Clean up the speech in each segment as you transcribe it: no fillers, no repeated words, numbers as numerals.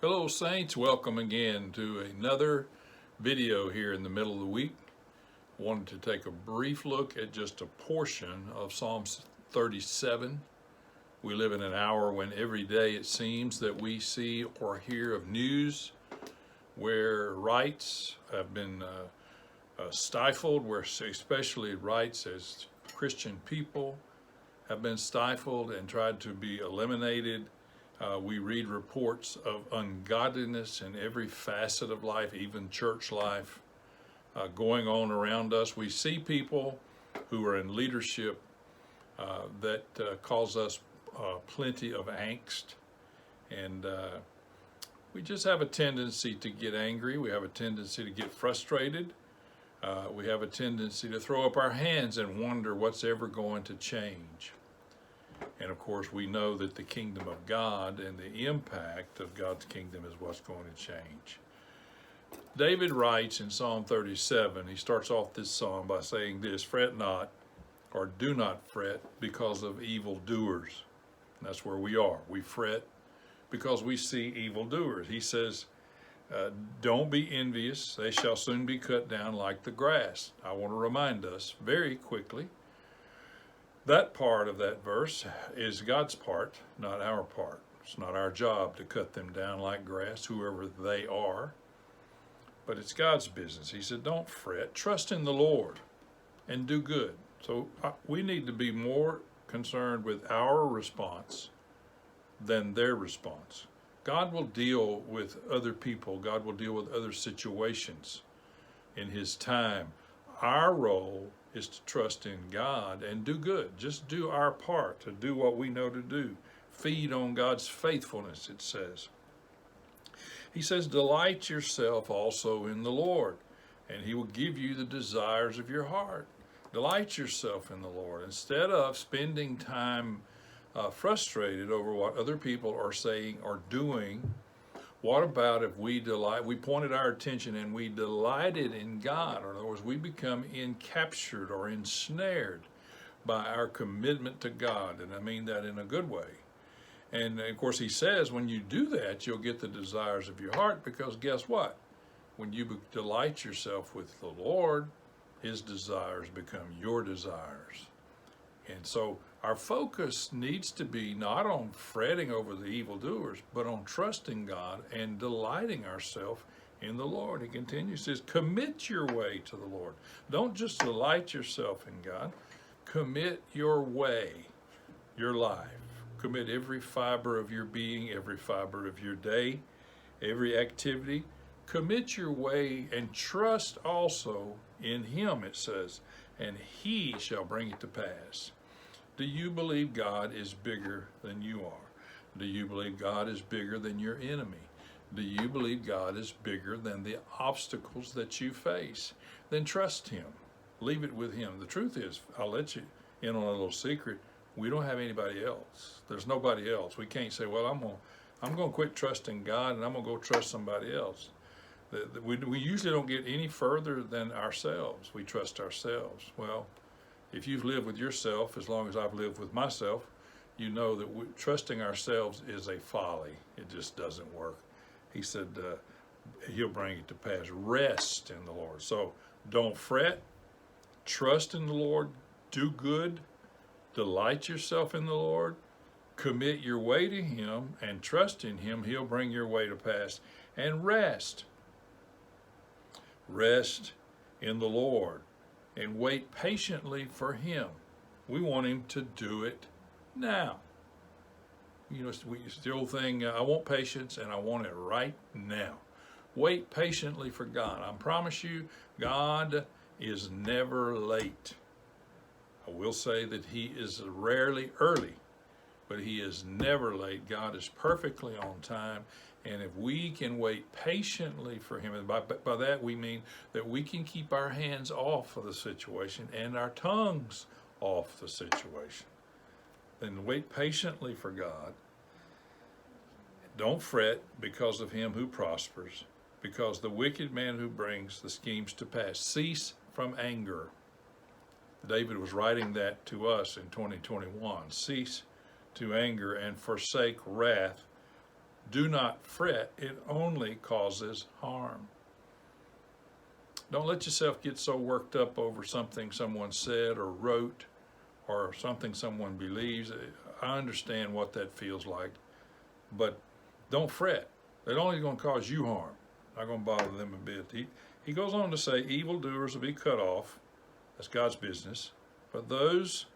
Hello Saints, welcome again to another video here in the middle of the week. Wanted to take a brief look at just a portion of Psalms 37. We live in an hour when every day it seems that we see or hear of news where rights have been stifled, where especially rights as Christian people have been stifled and tried to be eliminated. We read reports of ungodliness in every facet of life, even church life, going on around us. We see people who are in leadership that cause us plenty of angst. And we just have a tendency to get angry. We have a tendency to get frustrated. We have a tendency to throw up our hands and wonder what's ever going to change. And of course, we know that the kingdom of God and the impact of God's kingdom is what's going to change. David writes in Psalm 37, he starts off this psalm by saying this, "Fret not, or do not fret because of evildoers." And that's where we are. We fret because we see evildoers. He says, don't be envious. They shall soon be cut down like the grass. I want to remind us very quickly, that part of that verse is God's part, not our part. It's not our job to cut them down like grass, whoever they are, but it's God's business. He said, don't fret, trust in the Lord and do good. So we need to be more concerned with our response than their response. God will deal with other people. God will deal with other situations in His time. Our role is to trust in God and do good. Just do our part, to do what we know to do. Feed on God's faithfulness, it says. He says, delight yourself also in the Lord, and He will give you the desires of your heart. Delight yourself in the Lord. Instead of spending time frustrated over what other people are saying or doing, what about if we pointed our attention and we delighted in God? Or in other words, we become encaptured or ensnared by our commitment to God. And I mean that in a good way. And of course, he says, when you do that, you'll get the desires of your heart, because guess what? When you delight yourself with the Lord, His desires become your desires. And so our focus needs to be not on fretting over the evildoers, but on trusting God and delighting ourselves in the Lord. He continues, says, commit your way to the Lord. Don't just delight yourself in God. Commit your way, your life. Commit every fiber of your being, every fiber of your day, every activity. Commit your way and trust also in Him, it says, and He shall bring it to pass. Do you believe God is bigger than you are? Do you believe God is bigger than your enemy? Do you believe God is bigger than the obstacles that you face? Then trust Him. Leave it with Him. The truth is, I'll let you in on a little secret. We don't have anybody else. There's nobody else. We can't say, well, I'm going to quit trusting God and I'm going to go trust somebody else. We usually don't get any further than ourselves. We trust ourselves. Well, if you've lived with yourself as long as I've lived with myself, you know that trusting ourselves is a folly. It just doesn't work. He said He'll bring it to pass. Rest in the Lord. So don't fret. Trust in the Lord. Do good. Delight yourself in the Lord. Commit your way to Him and trust in Him. He'll bring your way to pass. And rest. Rest in the Lord. And wait patiently for Him. We want Him to do it now. You know, it's the old thing, I want patience and I want it right now. Wait patiently for God. I promise you, God is never late. I will say that He is rarely early, but He is never late. God is perfectly on time. And if we can wait patiently for Him, and by that we mean that we can keep our hands off of the situation and our tongues off the situation, then wait patiently for God. Don't fret because of him who prospers, because the wicked man who brings the schemes to pass. Cease from anger. David was writing that to us in 2021. Cease to anger and forsake wrath. Do not fret, it only causes harm. Don't let yourself get so worked up over something someone said or wrote or something someone believes. I understand what that feels like, but don't fret. They're only going to cause you harm. Not going to bother them a bit. He goes on to say, evildoers will be cut off. That's God's business. But those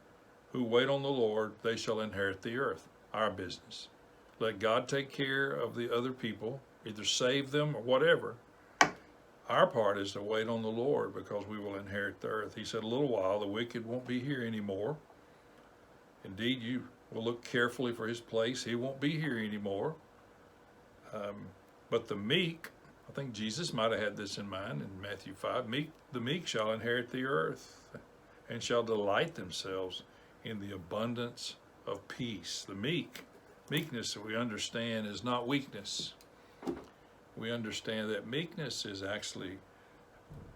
who wait on the Lord, they shall inherit the earth. Our business. Let God take care of the other people, either save them or whatever. Our part is to wait on the Lord because we will inherit the earth. He said, a little while, the wicked won't be here anymore. Indeed, you will look carefully for his place. He won't be here anymore. But the meek, I think Jesus might have had this in mind in Matthew 5, the meek shall inherit the earth and shall delight themselves in the abundance of peace. The meekness that we understand is not weakness. We understand that meekness is actually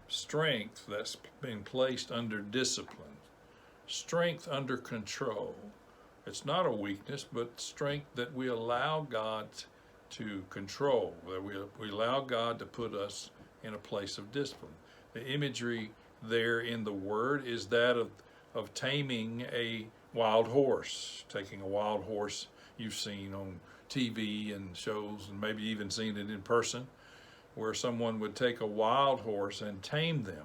strength that's been placed under discipline, strength under control. It's not a weakness, but strength that we allow God to control, that we allow God to put us in a place of discipline. The imagery there in the word is that of taming a wild horse, taking a wild horse you've seen on TV and shows, and maybe even seen it in person, where someone would take a wild horse and tame them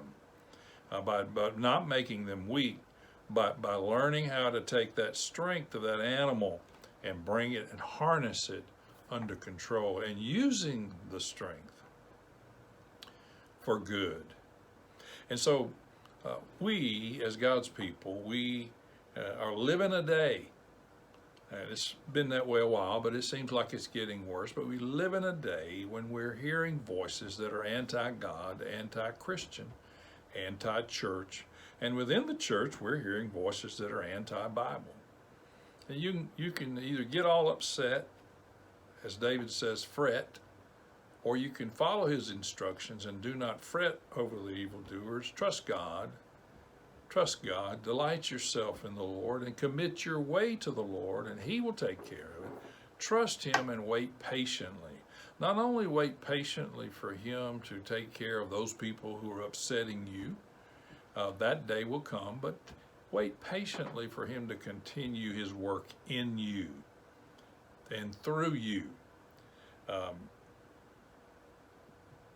by not making them weak, but by learning how to take that strength of that animal and bring it and harness it under control and using the strength for good. And so we, as God's people, we are living a day. It's been that way a while, but it seems like it's getting worse. But we live in a day when we're hearing voices that are anti-God, anti-Christian, anti-church. And within the church, we're hearing voices that are anti-Bible. And you can either get all upset, as David says, fret, or you can follow his instructions and do not fret over the evildoers. Trust God. Trust God, delight yourself in the Lord, and commit your way to the Lord, and he will take care of it. Trust him and wait patiently. Not only wait patiently for him to take care of those people who are upsetting you, that day will come, but wait patiently for him to continue his work in you and through you.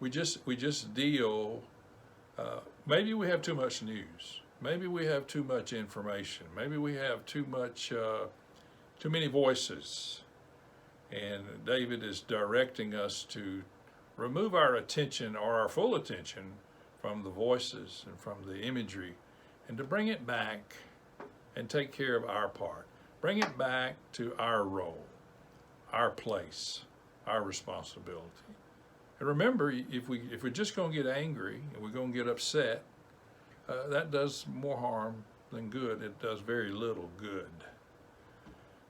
We just deal, maybe we have too much news. Maybe we have too much information. Maybe we have too many voices. And David is directing us to remove our attention, or our full attention, from the voices and from the imagery, and to bring it back and take care of our part. Bring it back to our role, our place, our responsibility. And remember, if we're just going to get angry and we're going to get upset, that does more harm than good. It does very little good.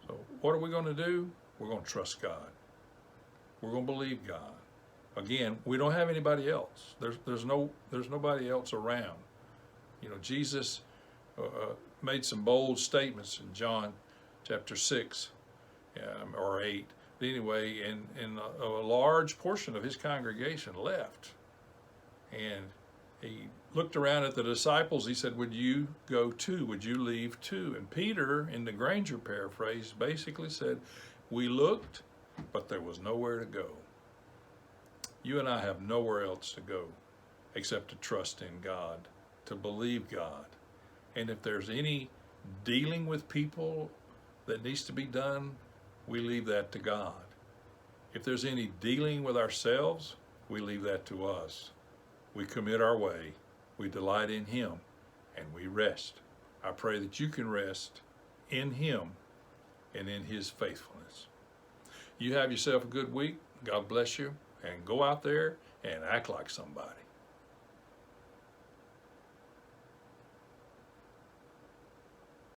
So what are we going to do? We're going to trust God. We're going to believe God. Again, we don't have anybody else. There's nobody else around. You know, Jesus made some bold statements in John chapter 6 or 8. But anyway, and a large portion of his congregation left. And he looked around at the disciples. He said, would you go too? Would you leave too? And Peter, in the Granger paraphrase, basically said, we looked, but there was nowhere to go. You and I have nowhere else to go except to trust in God, to believe God. And if there's any dealing with people that needs to be done, we leave that to God. If there's any dealing with ourselves, we leave that to us. We commit our way, we delight in him, and we rest. I pray that you can rest in him and in his faithfulness. You have yourself a good week. God bless you, and go out there and act like somebody.